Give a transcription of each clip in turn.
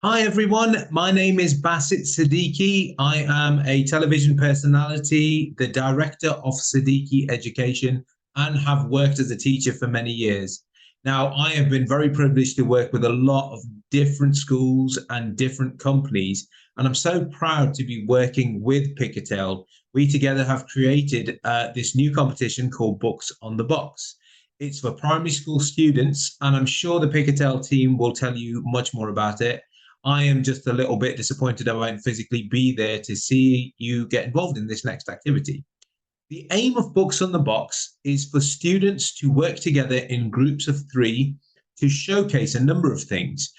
Hi everyone, my name is Baasit Siddiqui. I am a television personality, the director of Siddiqui Education, and have worked as a teacher for many years. Now, I have been very privileged to work with a lot of different schools and different companies, and I'm so proud to be working with Pickatale. We together have created this new competition called Books on the Box. It's for primary school students, and I'm sure the Pickatale team will tell you much more about it. I am just a little bit disappointed I won't physically be there to see you get involved in this next activity. The aim of Books on the Box is for students to work together in groups of three to showcase a number of things: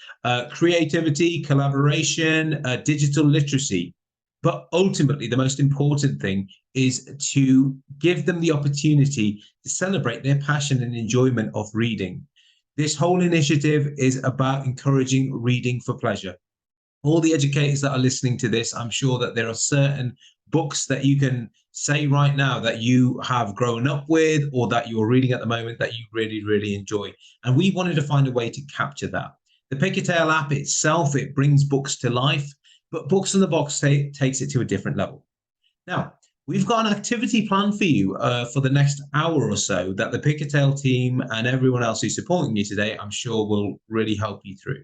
creativity, collaboration, digital literacy. But ultimately, the most important thing is to give them the opportunity to celebrate their passion and enjoyment of reading. This whole initiative is about encouraging reading for pleasure. All the educators that are listening to this, I'm sure that there are certain books that you can say right now that you have grown up with or that you're reading at the moment that you really, really enjoy. And we wanted to find a way to capture that. The Pickatale app itself, it brings books to life, but Books in the Box takes it to a different level. Now, we've got an activity planned for you for the next hour or so that the Pickatale team and everyone else who's supporting you today, I'm sure, will really help you through.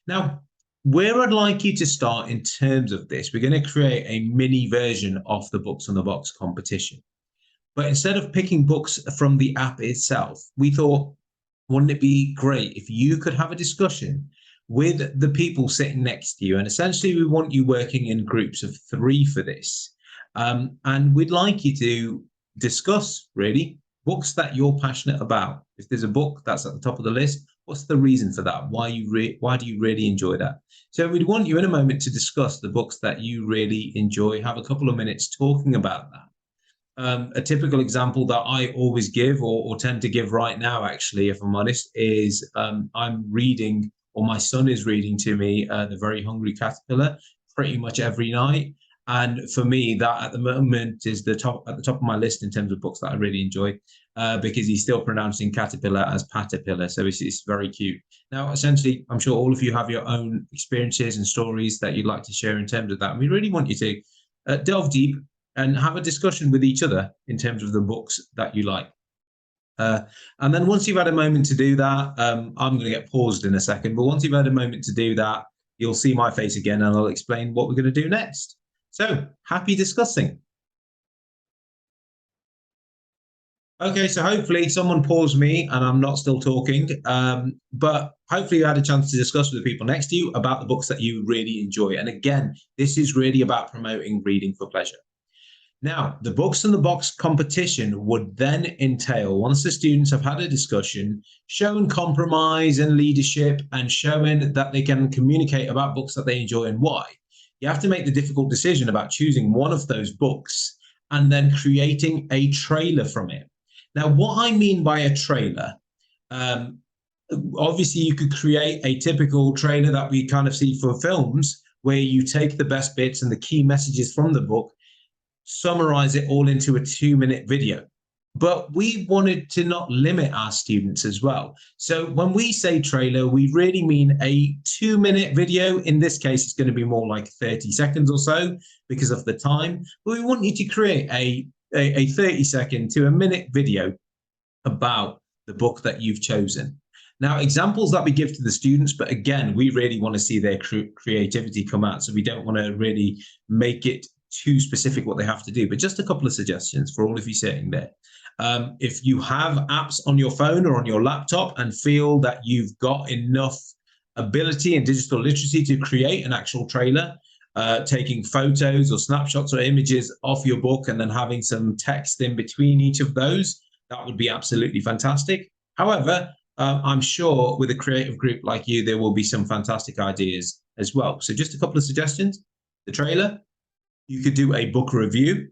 Now, where I'd like you to start in terms of this, we're going to create a mini version of the Books on the Box competition. But instead of picking books from the app itself, we thought, wouldn't it be great if you could have a discussion with the people sitting next to you? And essentially, we want you working in groups of three for this. And we'd like you to discuss really books that you're passionate about. If there's a book that's at the top of the list, what's the reason for that? Why do you really enjoy that? So we'd want you in a moment to discuss the books that you really enjoy. Have a couple of minutes talking about that. A typical example that I always give or tend to give right now, actually, if I'm honest, is I'm reading, or my son is reading to me, The Very Hungry Caterpillar pretty much every night. And for me, that at the moment is at the top of my list in terms of books that I really enjoy, because he's still pronouncing caterpillar as patapillar. So it's very cute. Now, essentially, I'm sure all of you have your own experiences and stories that you'd like to share in terms of that. And we really want you to delve deep and have a discussion with each other in terms of the books that you like. And then once you've had a moment to do that, I'm going to get paused in a second, but once you've had a moment to do that, you'll see my face again and I'll explain what we're going to do next. So happy discussing. Okay, so hopefully someone paused me and I'm not still talking, but hopefully you had a chance to discuss with the people next to you about the books that you really enjoy. And again, this is really about promoting reading for pleasure. Now, the Books in the Box competition would then entail, once the students have had a discussion, showing compromise and leadership and showing that they can communicate about books that they enjoy and why. You have to make the difficult decision about choosing one of those books and then creating a trailer from it. Now, what I mean by a trailer, obviously you could create a typical trailer that we kind of see for films where you take the best bits and the key messages from the book, summarize it all into a 2-minute video. But we wanted to not limit our students as well. So when we say trailer, we really mean a 2-minute video. In this case, it's going to be more like 30 seconds or so because of the time. But we want you to create a 30-second to a minute video about the book that you've chosen. Now, examples that we give to the students, but again, we really want to see their creativity come out. So we don't want to really make it too specific what they have to do, but just a couple of suggestions for all of you sitting there. If you have apps on your phone or on your laptop and feel that you've got enough ability and digital literacy to create an actual trailer, taking photos or snapshots or images of your book and then having some text in between each of those, that would be absolutely fantastic. However, I'm sure with a creative group like you, there will be some fantastic ideas as well. So just a couple of suggestions. The trailer, you could do a book review.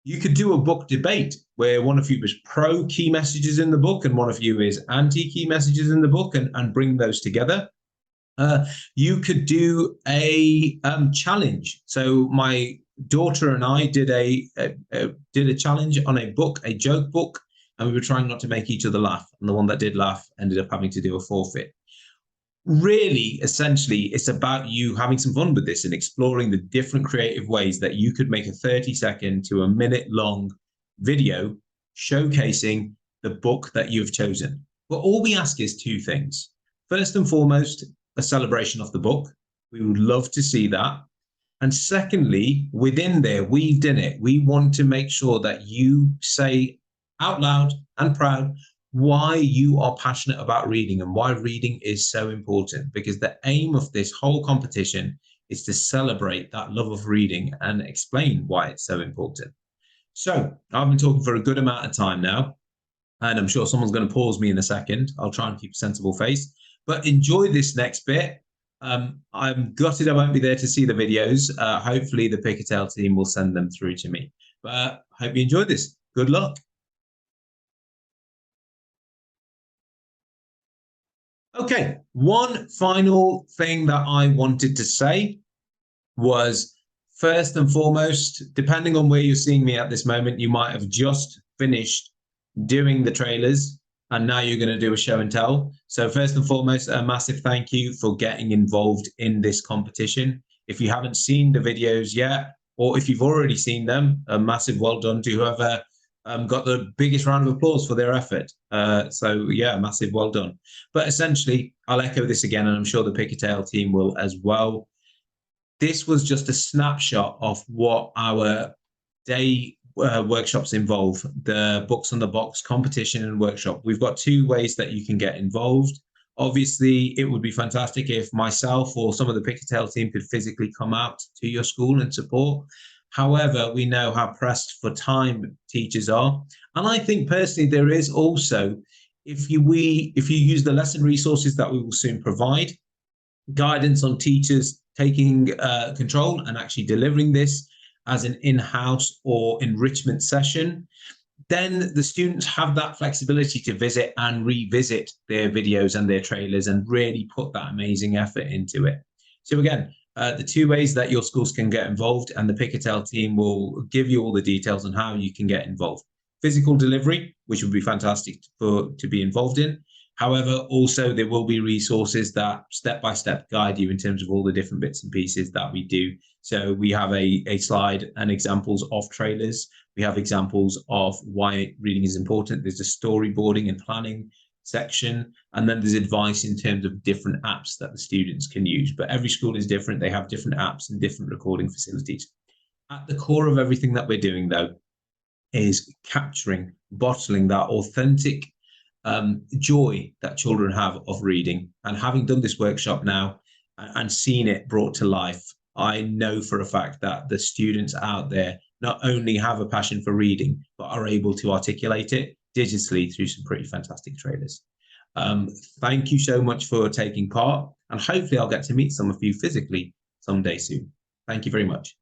You could do a book debate where one of you is pro key messages in the book and one of you is anti key messages in the book and bring those together. You could do a challenge. So my daughter and I did a challenge on a book, a joke book, and we were trying not to make each other laugh. And the one that did laugh ended up having to do a forfeit. really, essentially, it's about you having some fun with this and exploring the different creative ways that you could make a 30-second to a minute long video showcasing the book that you've chosen. But all we ask is two things. First and foremost, a celebration of the book. We would love to see that. And secondly, within there, we've done it. We want to make sure that you say out loud and proud why you are passionate about reading and why reading is so important, because the aim of this whole competition is to celebrate that love of reading and explain why it's so important. So I've been talking for a good amount of time now, and I'm sure someone's going to pause me in a second. I'll try and keep a sensible face, but enjoy this next bit. I'm gutted I won't be there to see the videos. Hopefully the Pickatale team will send them through to me, but I hope you enjoyed this. Good luck. Okay, one final thing that I wanted to say was, first and foremost, depending on where you're seeing me at this moment, you might have just finished doing the trailers and now you're going to do a show and tell. So first and foremost, a massive thank you for getting involved in this competition. If you haven't seen the videos yet, or if you've already seen them, a massive well done to whoever got the biggest round of applause for their effort. So yeah, massive well done. But essentially, I'll echo this again, and I'm sure the Pickatale team will as well. This was just a snapshot of what our day workshops involve, the Books on the Box competition and workshop. We've got two ways that you can get involved. Obviously, it would be fantastic if myself or some of the Pickatale team could physically come out to your school and support. However, we know how pressed for time teachers are. And I think personally, there is also, if you use the lesson resources that we will soon provide, guidance on teachers taking control and actually delivering this as an in-house or enrichment session, then the students have that flexibility to visit and revisit their videos and their trailers and really put that amazing effort into it. So again, the two ways that your schools can get involved, and the Pickatale team will give you all the details on how you can get involved. Physical delivery, which would be fantastic to be involved in. However, also there will be resources that step-by-step guide you in terms of all the different bits and pieces that we do. So we have a slide and examples of trailers. We have examples of why reading is important. There's a storyboarding and planning section, and then there's advice in terms of different apps that the students can use. But every school is different. They have different apps and different recording facilities. At the core of everything that we're doing, though, is capturing, bottling that authentic joy that children have of reading. And having done this workshop now and seen it brought to life, I know for a fact that the students out there not only have a passion for reading, but are able to articulate it digitally through some pretty fantastic trailers. Thank you so much for taking part, and hopefully I'll get to meet some of you physically someday soon. Thank you very much.